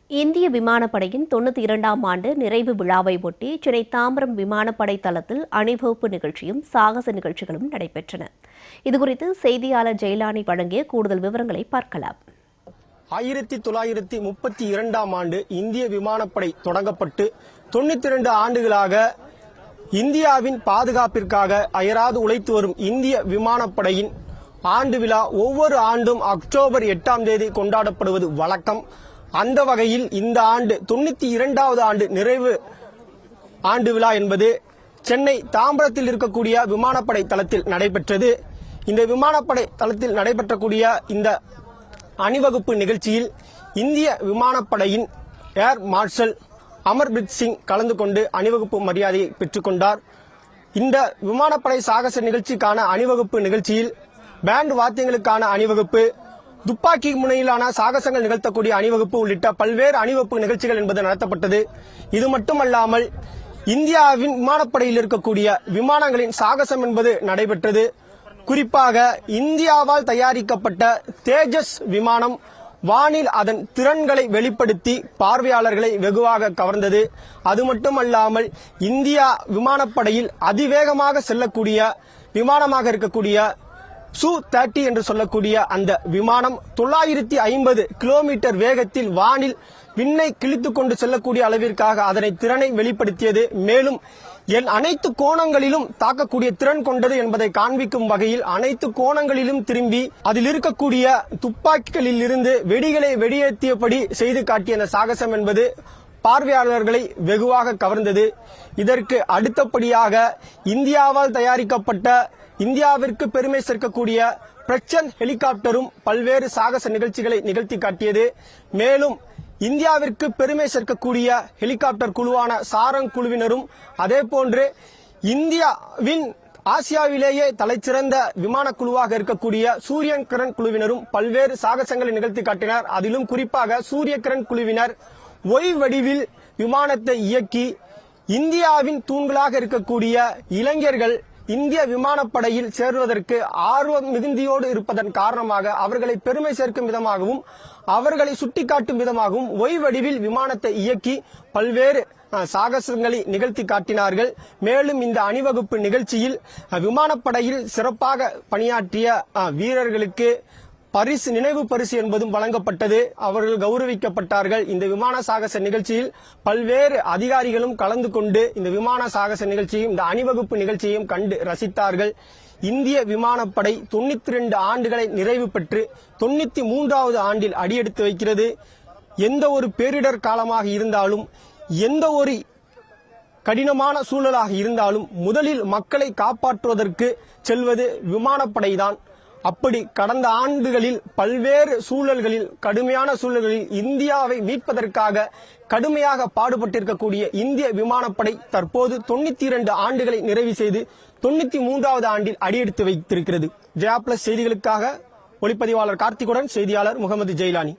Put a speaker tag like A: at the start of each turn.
A: இந்திய விமானப்படையின் 92ஆம் ஆண்டு நிறைவு விழாவை ஒட்டி சென்னை தாம்பரம் விமானப்படை தளத்தில் அணிவகுப்பு நிகழ்ச்சியும் சாகச நிகழ்ச்சிகளும் நடைபெற்றன. இதுகுறித்து செய்தியாளர் ஜெயலானி வழங்கிய கூடுதல் விவரங்களை பார்க்கலாம்.
B: 1932ஆம் ஆண்டு இந்திய விமானப்படை தொடங்கப்பட்டு 92 ஆண்டுகளாக இந்தியாவின் பாதுகாப்பிற்காக அயராது உழைத்து வரும் இந்திய விமானப்படையின் ஆண்டு விழா ஒவ்வொரு ஆண்டும் அக்டோபர் 8ஆம் தேதி கொண்டாடப்படுவது வழக்கம். அந்த வகையில் இந்த ஆண்டு 92வது ஆண்டு நிறைவு ஆண்டு விழா என்பது சென்னை தாம்பரத்தில் இருக்கக்கூடிய விமானப்படை தளத்தில் நடைபெற்றது. இந்த விமானப்படை தளத்தில் நடைபெற்றக்கூடிய இந்த அணிவகுப்பு நிகழ்ச்சியில் இந்திய விமானப்படையின் ஏர் மார்ஷல் அமர்பிரீத் சிங் கலந்து கொண்டு அணிவகுப்பு மரியாதையை பெற்றுக்கொண்டார். இந்த விமானப்படை சாகச நிகழ்ச்சிக்கான அணிவகுப்பு நிகழ்ச்சியில் பேண்ட் வாத்தியங்களுக்கான அணிவகுப்பு, துப்பாக்கி முனையிலான சாகசங்கள் நிகழ்த்தக்கூடிய அணிவகுப்பு உள்ளிட்ட பல்வேறு அணிவகுப்பு நிகழ்ச்சிகள் என்பது நடத்தப்பட்டது. இது மட்டுமல்லாமல் இந்தியாவின் விமானப்படையில் இருக்கக்கூடிய விமானங்களின் சாகசம் என்பது நடைபெற்றது. குறிப்பாக இந்தியாவால் தயாரிக்கப்பட்ட தேஜஸ் விமானம் வானில் அதன் திறன்களை வெளிப்படுத்தி பார்வையாளர்களை வெகுவாக கவர்ந்தது. அது மட்டுமல்லாமல் இந்தியா விமானப்படையில் அதிவேகமாக செல்லக்கூடிய விமானமாக இருக்கக்கூடிய Su-30 என்று சொல்லக்கூடிய அந்த விமானம் 950 கிலோமீட்டர் வேகத்தில் வானில் விண்ணை கிழித்துக் கொண்டு செல்லக்கூடிய அளவிற்காக அதனை திறனை வெளிப்படுத்தியது. மேலும் அனைத்து கோணங்களிலும் தாக்கக்கூடிய திறன் கொண்டது என்பதை காண்பிக்கும் வகையில் அனைத்து கோணங்களிலும் திரும்பி அதில் இருக்கக்கூடிய துப்பாக்கிகளில் இருந்து வெடிகளை வெளியேற்றியபடி செய்து காட்டிய அந்த சாகசம் என்பது பார்வையாளர்களை வெகுவாக கவர்ந்தது. இதற்கு அடுத்தபடியாக இந்தியாவால் தயாரிக்கப்பட்ட இந்தியாவிற்கு பெருமை சேர்க்கக்கூடிய பிரச்சண்ட் ஹெலிகாப்டரும் பல்வேறு சாகச நிகழ்ச்சிகளை நிகழ்த்தி காட்டியது. மேலும் இந்தியாவிற்கு பெருமை சேர்க்கக்கூடிய ஹெலிகாப்டர் குழுவான சாரங் குழுவினரும் அதேபோன்று இந்தியாவின் ஆசியாவிலேயே தலைச்சிறந்த விமான குழுவாக இருக்கக்கூடிய சூரியன் கிரண் குழுவினரும் பல்வேறு சாகசங்களை நிகழ்த்தி காட்டினர். அதிலும் குறிப்பாக சூரிய கிரண் குழுவினர் ஒய் வடிவில் விமானத்தை இயக்கி இந்தியாவின் தூண்களாக இருக்கக்கூடிய இளைஞர்கள் இந்திய விமானப்படையில் சேர்வதற்கு ஆர்வம் மிகுந்தியோடு இருப்பதன் காரணமாக அவர்களை பெருமை சேர்க்கும் விதமாகவும் அவர்களை சுட்டிக்காட்டும் விதமாகவும் ஒய் வடிவில் விமானத்தை இயக்கி பல்வேறு சாகசங்களை நிகழ்த்தி காட்டினார்கள். மேலும் இந்த அணிவகுப்பு நிகழ்ச்சியில் விமானப்படையில் சிறப்பாக பணியாற்றிய வீரர்களுக்கு நினைவு பரிசு என்பதும் வழங்கப்பட்டது. அவர்கள் கௌரவிக்கப்பட்டார்கள். இந்த விமான சாகச நிகழ்ச்சியில் பல்வேறு அதிகாரிகளும் கலந்து கொண்டு இந்த விமான சாகச நிகழ்ச்சியும் இந்த அணிவகுப்பு நிகழ்ச்சியையும் கண்டு ரசித்தார்கள். இந்திய விமானப்படை 92 ஆண்டுகளை நிறைவு பெற்று 93வது ஆண்டில் அடியெடுத்து வைக்கிறது. எந்த ஒரு பேரிடர் காலமாக இருந்தாலும், எந்த ஒரு கடினமான சூழலாக இருந்தாலும் முதலில் மக்களை காப்பாற்றுவதற்கு செல்வது விமானப்படைதான். அப்படி கடந்த ஆண்டுகளில் பல்வேறு சூழல்களில் கடுமையான சூழல்களில் இந்தியாவை மீட்பதற்காக கடுமையாக பாடுபட்டிருக்கக்கூடிய இந்திய விமானப்படை தற்போது 92 ஆண்டுகளை நிறைவு செய்து 93வது ஆண்டில் அடியெடுத்து வைத்திருக்கிறது. ஜெயா பிளஸ் செய்திகளுக்காக ஒளிப்பதிவாளர் கார்த்திகுடன் செய்தியாளர் முகமது ஜெயலானி.